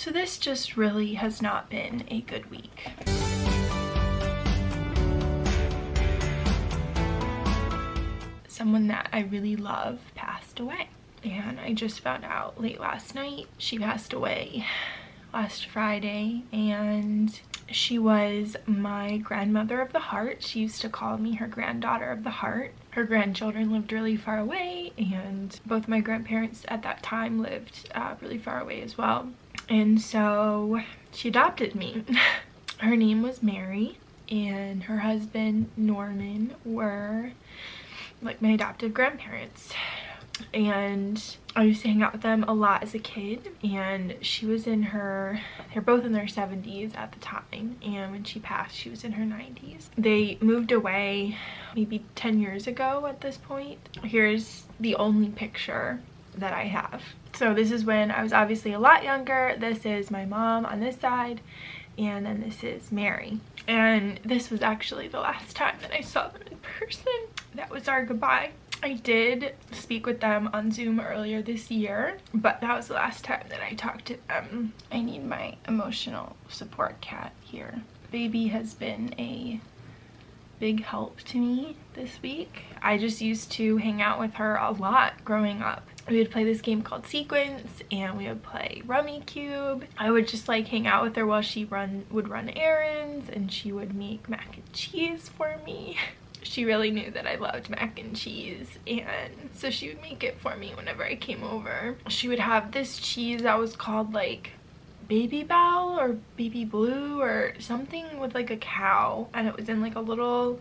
So this just really has not been a good week. Someone that I really love passed away, and I just found out late last night. She passed away last Friday, and she was my grandmother of the heart. She used to call me her granddaughter of the heart. Her grandchildren lived really far away, and both my grandparents at that time lived really far away as well. And so she adopted me. Her name was Mary, and her husband Norman were like my adoptive grandparents. And I used to hang out with them a lot as a kid, and she was in her, they're both in their 70s at the time, and when she passed she was in her 90s. They moved away maybe 10 years ago at this point. Here's the only picture that I have. So this is when I was obviously a lot younger. This is my mom on this side, and then this is Mary. And this was actually the last time that I saw them in person. That was our goodbye. I did speak with them on Zoom earlier this year, but that was the last time that I talked to them. I need my emotional support cat here. Baby has been a big help to me this week. I just used to hang out with her a lot growing up. We would play this game called Sequence, and we would play Rummy Cube. I would just like hang out with her while she would run errands, and she would make mac and cheese for me. She really knew that I loved mac and cheese, and so she would make it for me whenever I came over. She would have this cheese that was called like Baby Bell or Baby Blue or something with like a cow, and it was in like a little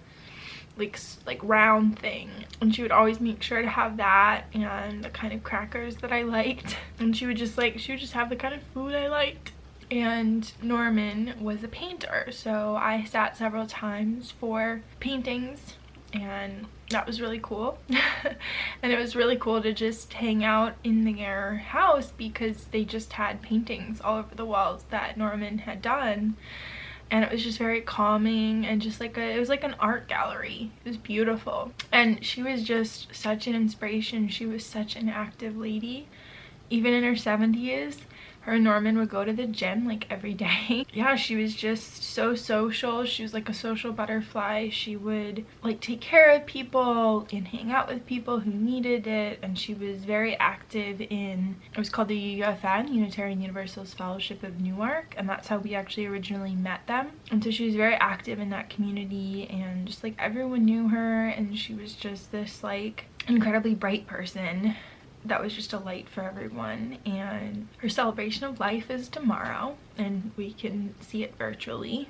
like round thing, and she would always make sure to have that and the kind of crackers that I liked, and she would just have the kind of food I liked. And Norman was a painter, so I sat several times for paintings, and that was really cool. And it was really cool to just hang out in their house because they just had paintings all over the walls that Norman had done, and it was just very calming, and just like it was like an art gallery. It was beautiful, and she was just such an inspiration. She was such an active lady, even in her 70s. Her and Norman would go to the gym like every day. Yeah, she was just so social. She was like a social butterfly. She would like take care of people and hang out with people who needed it, and she was very active in, it was called the UFN, Unitarian Universalist Fellowship of Newark, and that's how we actually originally met them. And so she was very active in that community, and just like everyone knew her, and she was just this like incredibly bright person that was just a light for everyone. And her celebration of life is tomorrow, and we can see it virtually.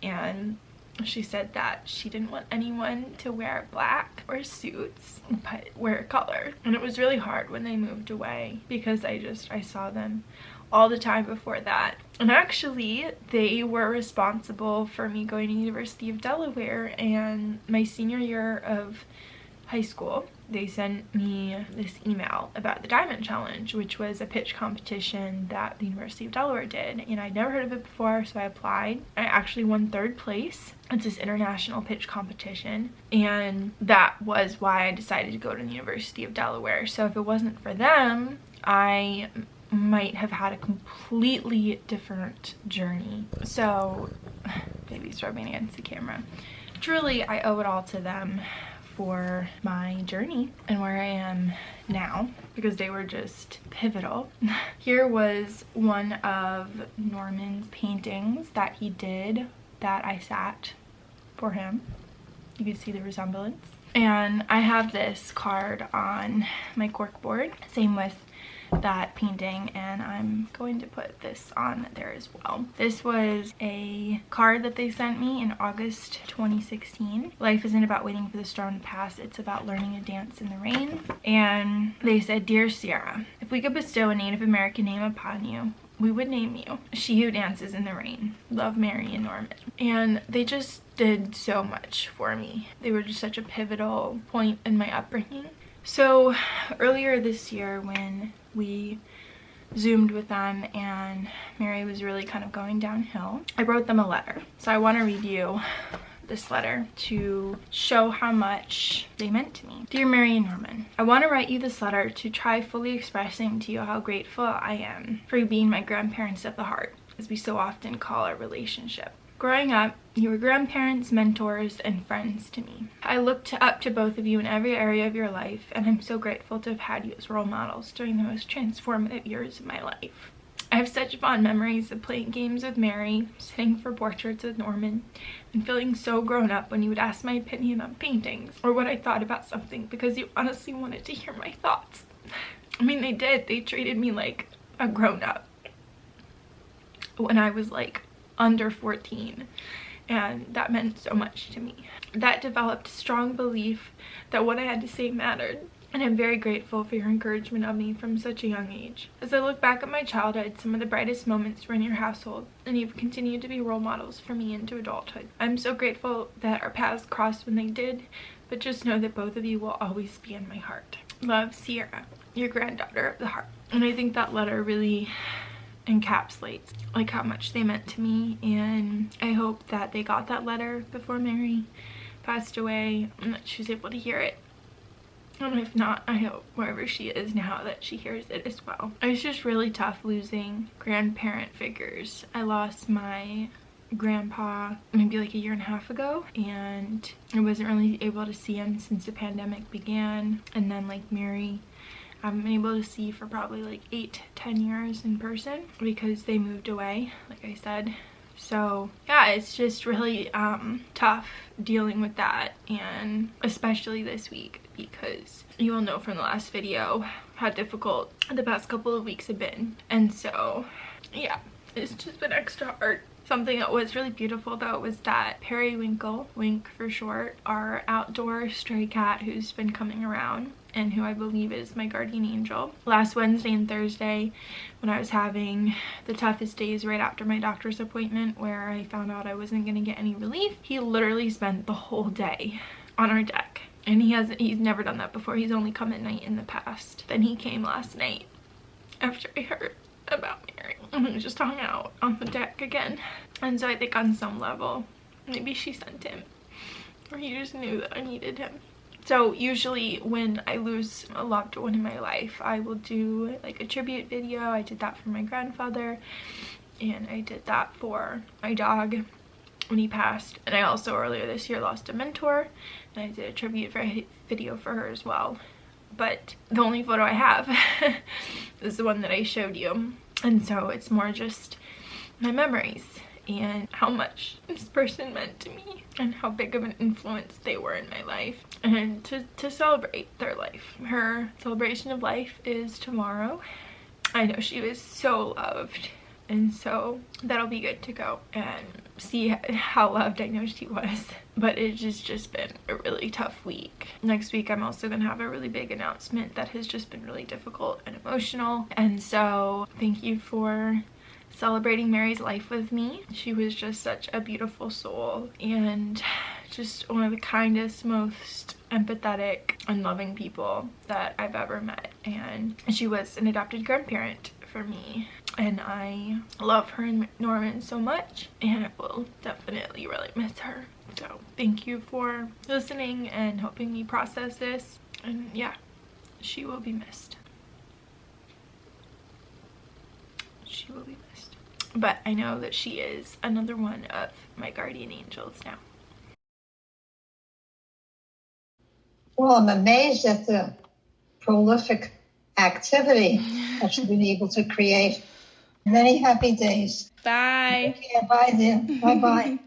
And she said that she didn't want anyone to wear black or suits, but wear color. And it was really hard when they moved away because I saw them all the time before that. And actually they were responsible for me going to University of Delaware, and my senior year of high school they sent me this email about the Diamond Challenge, which was a pitch competition that the University of Delaware did, and I'd never heard of it before, so I applied. I actually won 3rd place. It's this international pitch competition, and that was why I decided to go to the University of Delaware. So if it wasn't for them, I might have had a completely different journey. So baby's rubbing against the camera. Truly, I owe it all to them for my journey and where I am now, because they were just pivotal. Here was one of Norman's paintings that he did that I sat for him. You can see the resemblance. And I have this card on my corkboard, same with that painting, and I'm going to put this on there as well. This was a card that they sent me in August 2016. Life isn't about waiting for the storm to pass, it's about learning to dance in the rain. And they said, "Dear Sierra, if we could bestow a Native American name upon you, we would name you She Who Dances in the Rain. Love, Mary and Norman." And they just did so much for me. They were just such a pivotal point in my upbringing. So earlier this year, when we Zoomed with them and Mary was really kind of going downhill, I wrote them a letter. So I want to read you this letter to show how much they meant to me. Dear Mary and Norman, I want to write you this letter to try fully expressing to you how grateful I am for you being my grandparents of the heart, as we so often call our relationship. Growing up, you were grandparents, mentors, and friends to me. I looked up to both of you in every area of your life, and I'm so grateful to have had you as role models during the most transformative years of my life. I have such fond memories of playing games with Mary, sitting for portraits with Norman, and feeling so grown up when you would ask my opinion on paintings or what I thought about something because you honestly wanted to hear my thoughts. I mean, they did. They treated me like a grown-up when I was like under 14, and that meant so much to me. That developed strong belief that what I had to say mattered, and I'm very grateful for your encouragement of me from such a young age. As I look back at my childhood, some of the brightest moments were in your household, and you've continued to be role models for me into adulthood. I'm so grateful that our paths crossed when they did, but just know that both of you will always be in my heart. Love, Sierra, your granddaughter of the heart. And I think that letter really encapsulates like how much they meant to me, and I hope that they got that letter before Mary passed away and that she was able to hear it. And if not, I hope wherever she is now that she hears it as well. It was just really tough losing grandparent figures. I lost my grandpa maybe like a year and a half ago, and I wasn't really able to see him since the pandemic began. And then like Mary, I haven't been able to see for probably like 8-10 years in person because they moved away, like I said. So yeah, it's just really tough dealing with that, and especially this week because you will know from the last video how difficult the past couple of weeks have been. And so yeah, it's just been extra hard. Something that was really beautiful though was that Periwinkle, Wink for short, our outdoor stray cat who's been coming around and who I believe is my guardian angel. Last Wednesday and Thursday, when I was having the toughest days right after my doctor's appointment where I found out I wasn't gonna get any relief, he literally spent the whole day on our deck. And he's never done that before. He's only come at night in the past. Then he came last night after I heard about Mary, and we just hung out on the deck again. And so I think on some level, maybe she sent him, or he just knew that I needed him. So usually when I lose a loved one in my life, I will do like a tribute video. I did that for my grandfather, and I did that for my dog when he passed. And I also earlier this year lost a mentor, and I did a tribute video for her as well. But the only photo I have is the one that I showed you, and so it's more just my memories and how much this person meant to me and how big of an influence they were in my life, and to celebrate their life. Her celebration of life is tomorrow. I know she was so loved, and so that'll be good to go and see how loved I know she was. But it's just been a really tough week. Next week I'm also gonna have a really big announcement that has just been really difficult and emotional, and so thank you for celebrating Mary's life with me. She was just such a beautiful soul and just one of the kindest, most empathetic and loving people that I've ever met. And she was an adopted grandparent for me, and I love her and Norman so much, and I will definitely really miss her. So thank you for listening and helping me process this, and yeah, she will be missed. She will be missed. But I know that she is another one of my guardian angels now. Well, I'm amazed at the prolific activity that you've been able to create. Many happy days. Bye. Okay, bye then. Bye-bye.